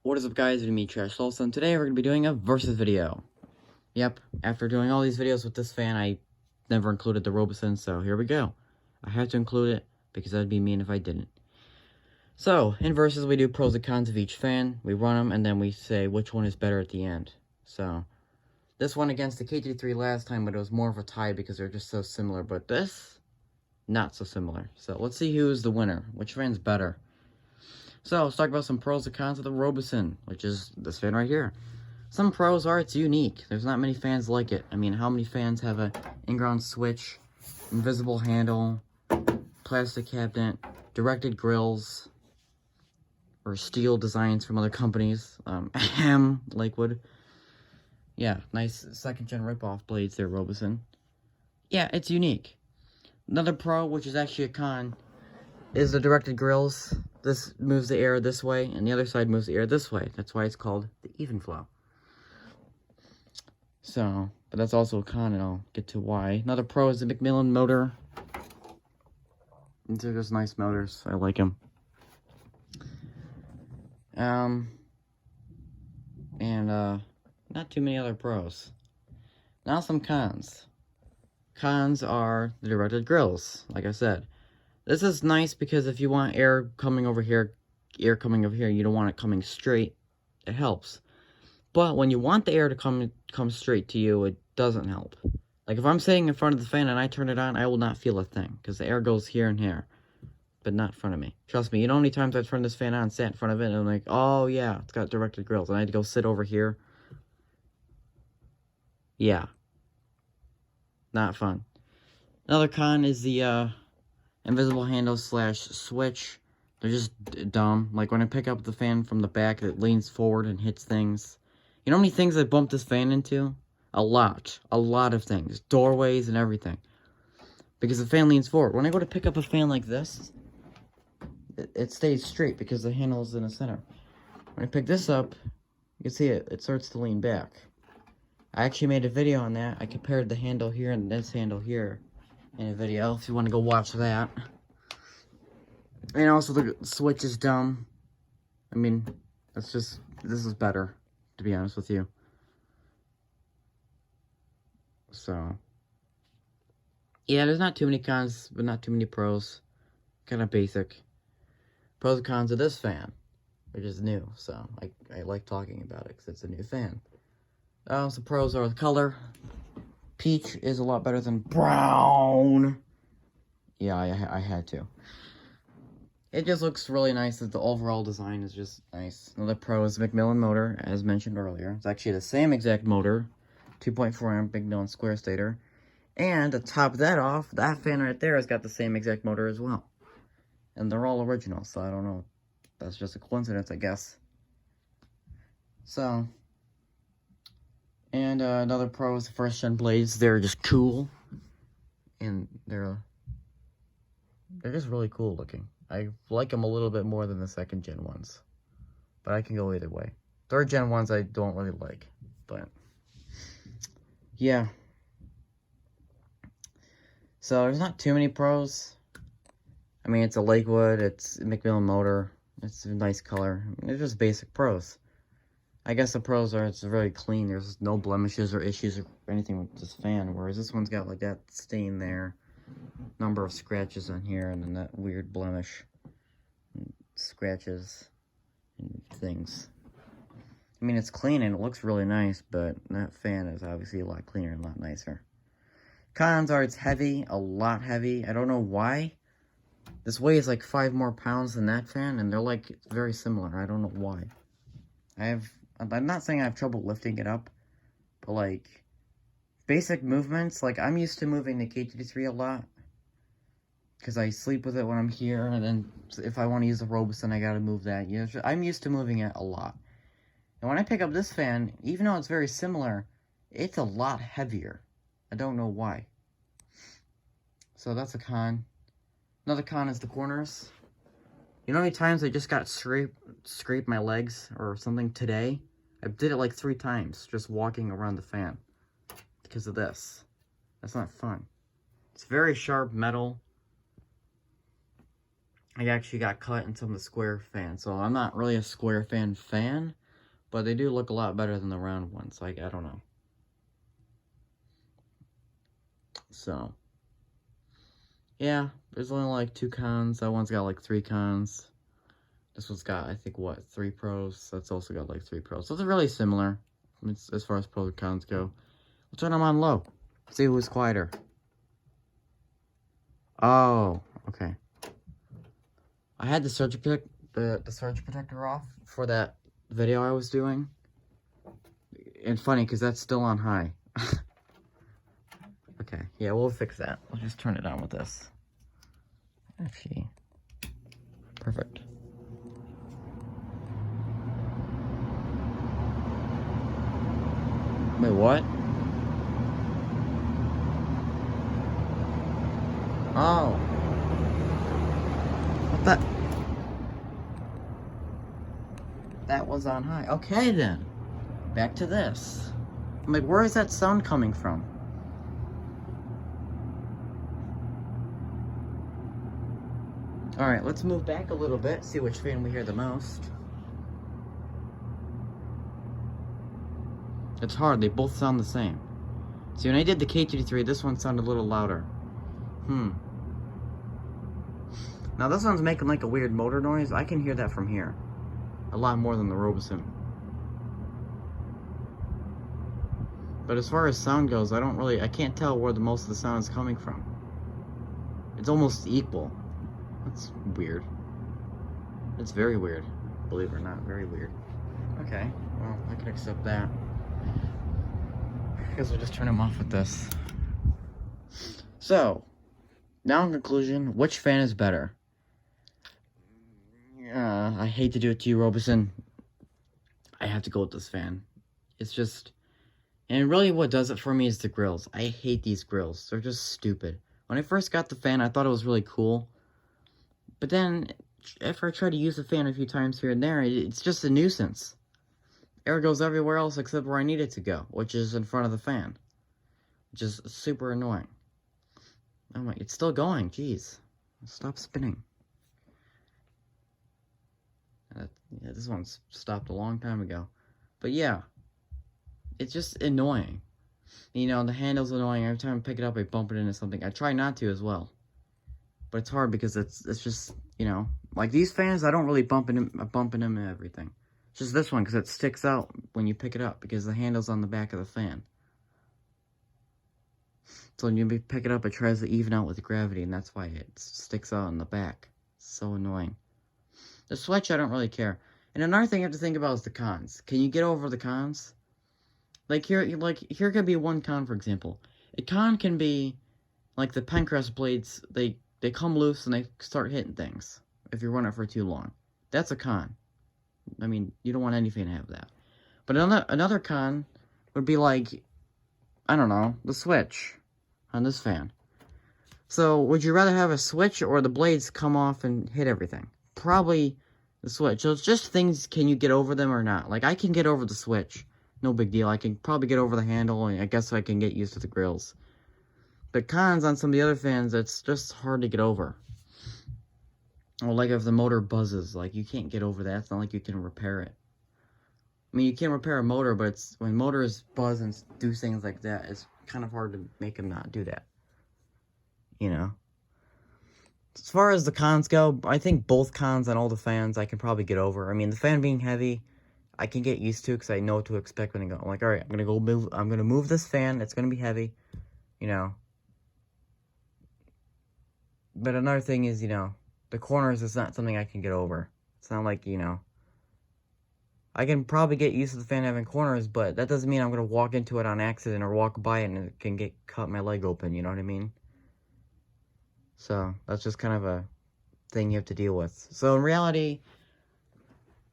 What is up, guys? It's me, Robeson. Today we're going to be doing a versus video. Yep, after doing all these videos with this fan, I never included the Robeson, so here we go. I have to include it because that'd be mean if I didn't. So, in versus, we do pros and cons of each fan, we run them, and then we say which one is better at the end. So, this one against the K23 last time, but it was more of a tie because they're just so similar, but this, not so similar. So, let's see who's the winner. Which fan's better? So, let's talk about some pros and cons of the Robeson, which is this fan right here. Some pros are it's unique. There's not many fans like it. I mean, how many fans have a in-ground switch, invisible handle, plastic cabinet, directed grills, or steel designs from other companies? Lakewood. Yeah, nice second-gen rip-off blades there, Robeson. Yeah, it's unique. Another pro, which is actually a con, is the directed grills. This moves the air this way, and the other side moves the air this way. That's why it's called the EvenFlow. So, but that's also a con, and I'll get to why. Another pro is the Macmillan motor. These are just nice motors. I like them. Not too many other pros. Now some cons. Cons are the directed grills, like I said. This is nice because if you want air coming over here, you don't want it coming straight, it helps. But when you want the air to come straight to you, it doesn't help. Like if I'm sitting in front of the fan and I turn it on, I will not feel a thing, because the air goes here and here, but not in front of me. Trust me, you know how many times I've turned this fan on, sat in front of it, and I'm like, oh yeah, it's got directed grills, and I had to go sit over here. Yeah. Not fun. Another con is the, invisible handle / switch. They're just dumb. Like when I pick up the fan from the back, it leans forward and hits things. You know how many things I bumped this fan into? A lot of things. Doorways and everything. Because the fan leans forward. When I go to pick up a fan like this, it stays straight because the handle is in the center. When I pick this up, you can see it starts to lean back. I actually made a video on that. I compared the handle here and this handle here in a video, if you want to go watch that. And also the switch is dumb. I mean, this is better, to be honest with you. So, yeah, there's not too many cons, but not too many pros. Kind of basic. Pros and cons of this fan, which is new, so I like talking about it because it's a new fan. Some pros are the color. Peach is a lot better than brown. Yeah, I had to. It just looks really nice. The overall design is just nice. Another pro is the Macmillan motor, as mentioned earlier. It's actually the same exact motor. 2.4 amp Macmillan square stator. And to top that off, that fan right there has got the same exact motor as well. And they're all original, so I don't know. That's just a coincidence, I guess. So, and another pro is the first gen blades. They're just cool. And they're just really cool looking. I like them a little bit more than the second gen ones. But I can go either way. Third gen ones I don't really like. But, yeah. So, there's not too many pros. I mean, it's a Lakewood, it's a Macmillan motor, it's a nice color. I mean, they're just basic pros. I guess the pros are it's very clean, there's no blemishes or issues or anything with this fan, whereas this one's got like that stain there, number of scratches on here, and then that weird blemish, and scratches, and things. I mean, it's clean and it looks really nice, but that fan is obviously a lot cleaner and a lot nicer. Cons are it's heavy, a lot heavy. I don't know why. This weighs like 5 more pounds than that fan, and they're like very similar. I don't know why. I'm not saying I have trouble lifting it up, but like basic movements, like I'm used to moving the K23 a lot because I sleep with it when I'm here, and then if I want to use the Robeson, I gotta move that. You know, I'm used to moving it a lot. And when I pick up this fan, even though it's very similar, it's a lot heavier. I don't know why. So that's a con. Another con is the corners. You know how many times I just got scraped my legs or something today? I did it like 3 times just walking around the fan because of this. That's not fun. It's very sharp metal. I actually got cut in some of the square fans. So I'm not really a square fan, but they do look a lot better than the round ones. Like, I don't know. So, yeah, there's only like 2 cons. That one's got like 3 cons. This one's got, I think, what, 3 pros? That's also got like 3 pros. So they're really similar as far as pros and cons go. Let's turn them on low. See who's quieter. Oh, okay. I had the surge protector off for that video I was doing. And funny, because that's still on high. Okay, yeah, we'll fix that. We'll just turn it on with this. Actually, perfect. Wait, what? Oh. What the? That was on high. Okay, then. Back to this. I'm like, where is that sound coming from? Alright, let's move back a little bit, see which fan we hear the most. It's hard, they both sound the same. See, when I did the K23, this one sounded a little louder. Now this one's making like a weird motor noise. I can hear that from here. A lot more than the Robeson. But as far as sound goes, I can't tell where the most of the sound is coming from. It's almost equal. That's weird. It's very weird. Believe it or not, very weird. Okay, well, I can accept that. I guess we'll just turn them off with this. So, now in conclusion, which fan is better? I hate to do it to you, Robeson. I have to go with this fan. It's just... And really what does it for me is the grills. I hate these grills. They're just stupid. When I first got the fan, I thought it was really cool. But then, after I try to use the fan a few times here and there, it's just a nuisance. Air goes everywhere else except where I need it to go, which is in front of the fan. Which is super annoying. Oh my, it's still going, jeez. Stop spinning. Yeah, this one's stopped a long time ago. But yeah, it's just annoying. You know, the handle's annoying. Every time I pick it up, I bump it into something. I try not to as well. But it's hard because it's just, you know, like these fans, I don't really bump them and everything. It's just this one because it sticks out when you pick it up because the handle's on the back of the fan. So when you pick it up, it tries to even out with the gravity, and that's why it sticks out on the back. It's so annoying. The switch, I don't really care. And another thing you have to think about is the cons. Can you get over the cons? Like here could be one con, for example. A con can be, like the Pencrest blades, they come loose and they start hitting things if you run it for too long. That's a con. I mean, you don't want anything to have that. But another con would be like, I don't know, the switch on this fan. So, would you rather have a switch or the blades come off and hit everything? Probably the switch. So, it's just things, can you get over them or not? Like, I can get over the switch. No big deal. I can probably get over the handle, and I guess I can get used to the grills. But cons on some of the other fans, it's just hard to get over. Or like if the motor buzzes, like you can't get over that. It's not like you can repair it. I mean, you can repair a motor, but it's when motors buzz and do things like that, it's kind of hard to make them not do that. You know? As far as the cons go, I think both cons on all the fans I can probably get over. I mean, the fan being heavy, I can get used to because I know what to expect when I go. I'm like, all right, I'm gonna move this fan. It's gonna be heavy, you know. But another thing is, you know, the corners is not something I can get over. It's not like, you know, I can probably get used to the fan having corners, but that doesn't mean I'm gonna walk into it on accident or walk by it and it can cut my leg open. You know what I mean? So that's just kind of a thing you have to deal with. So in reality,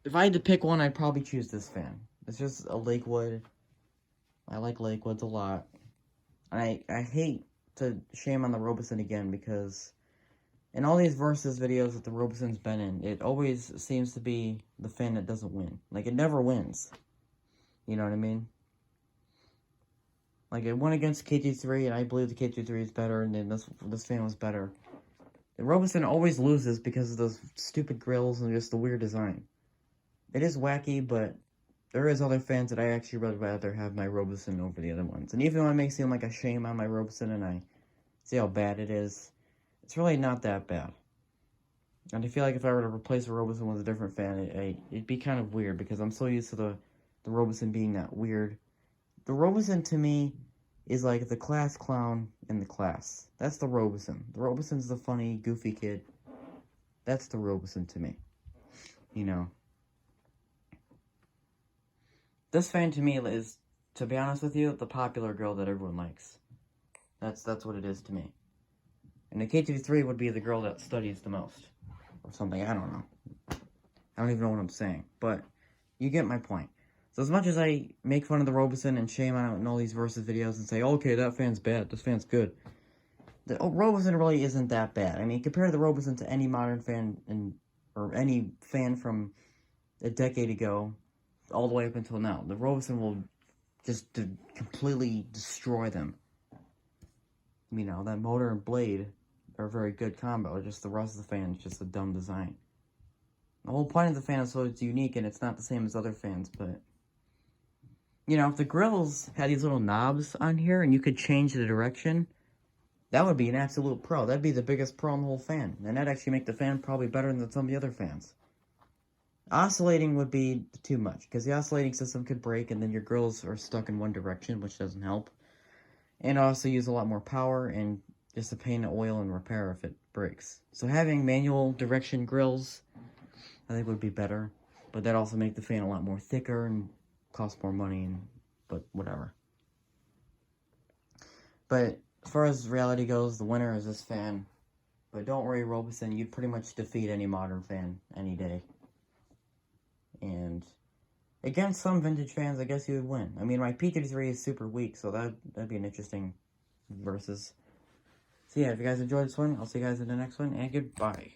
if I had to pick one, I'd probably choose this fan. It's just a Lakewood. I like Lakewoods a lot. I hate to shame on the Robeson again because in all these Versus videos that the Robeson's been in, it always seems to be the fan that doesn't win. Like, it never wins. You know what I mean? Like, it went against K23, and I believe the K23 is better, and then this fan was better. Robeson always loses because of those stupid grills and just the weird design. It is wacky, but there is other fans that I actually would rather have my Robeson over the other ones. And even though I may seem like a shame on my Robeson and I see how bad it is, it's really not that bad. And I feel like if I were to replace a Robeson with a different fan, it'd be kind of weird because I'm so used to the Robeson being that weird. The Robeson to me is like the class clown in the class. That's the Robeson. The Robeson's the funny, goofy kid. That's the Robeson to me. You know. This fan to me is, to be honest with you, the popular girl that everyone likes. That's what it is to me. And the K-223 would be the girl that studies the most. Or something, I don't know. I don't even know what I'm saying. But you get my point. So as much as I make fun of the Robeson and shame on it in all these versus videos and say, okay, that fan's bad, this fan's good. The Robeson really isn't that bad. I mean, compare the Robeson to any modern fan or any fan from a decade ago, all the way up until now. The Robeson will just completely destroy them. You know, that motor and blade are a very good combo. Just the rest of the fan is just a dumb design. The whole point of the fan is so it's unique and it's not the same as other fans, but you know, if the grills had these little knobs on here and you could change the direction, that would be an absolute pro. That'd be the biggest pro in the whole fan. And that'd actually make the fan probably better than some of the other fans. Oscillating would be too much, because the oscillating system could break and then your grills are stuck in one direction, which doesn't help. And also use a lot more power and just a pain to oil and repair if it breaks. So having manual direction grills, I think would be better. But that'd also make the fan a lot more thicker and cost more money, but whatever. But as far as reality goes, the winner is this fan. But don't worry, Robeson, you'd pretty much defeat any modern fan any day. And against some vintage fans, I guess you would win. I mean, my P-33 is super weak, so that'd be an interesting versus. So yeah, if you guys enjoyed this one, I'll see you guys in the next one, and goodbye.